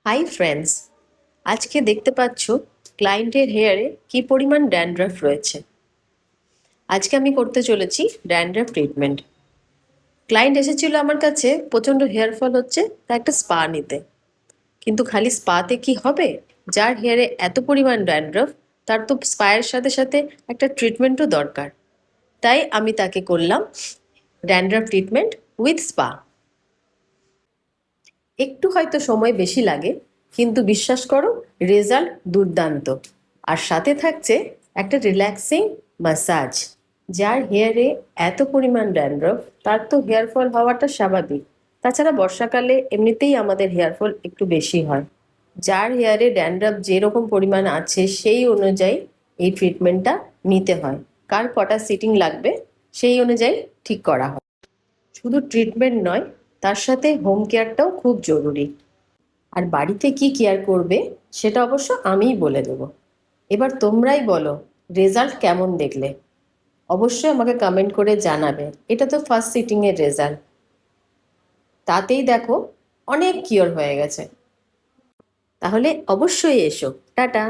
Hi friends, আজকে দেখতে পাচ্ছ ক্লায়েন্টের হেয়ারে কি পরিমাণ ড্যান্ড্রাফ রয়েছে। আজকে আমি করতে চলেছি ড্যান্ড্রাফ ট্রিটমেন্ট। ক্লায়েন্ট এসেছিল আমার কাছে, প্রচণ্ড হেয়ার ফল হচ্ছে, তা একটা স্পা নিতে। কিন্তু খালি স্পাতে কি হবে? যার হেয়ারে এত পরিমাণ ড্যান্ড্রাফ, তার তো স্পায়ের সাথে সাথে একটা ট্রিটমেন্টও দরকার। তাই আমি তাকে করলাম ড্যান্ড্রাফ ট্রিটমেন্ট উইথ স্পা। একটু হয়তো সময় বেশি লাগে, কিন্তু বিশ্বাস করো, রেজাল্ট দুর্দান্ত। আর সাথে থাকছে একটা রিল্যাক্সিং ম্যাসাজ। যার হেয়ারে এত পরিমাণ ড্যান্ড্রফ, তার তো হেয়ার ফল হওয়াটা স্বাভাবিক। তাছাড়া বর্ষাকালে এমনিতেই আমাদের হেয়ার ফল একটু বেশি হয়। যার হেয়ারে ড্যান্ড্রফ যেরকম পরিমাণ আছে সেই অনুযায়ী এই ট্রিটমেন্টটা নিতে হয়। কার কটা সিটিং লাগবে সেই অনুযায়ী ঠিক করা হয়। শুধু ট্রিটমেন্ট নয়, তার সাথে হোম কেয়ারটাও খুব জরুরি। আর বাড়িতে কি কেয়ার করবে সেটা অবশ্য আমিই বলে দেবো। এবার তোমরাই বলো, রেজাল্ট কেমন দেখলে? অবশ্যই আমাকে কমেন্ট করে জানাবে। এটা তো ফার্স্ট সিটিংয়ের রেজাল্ট, তাতেই দেখো অনেক কিওর হয়ে গেছে। তাহলে অবশ্যই এসো। টাটা।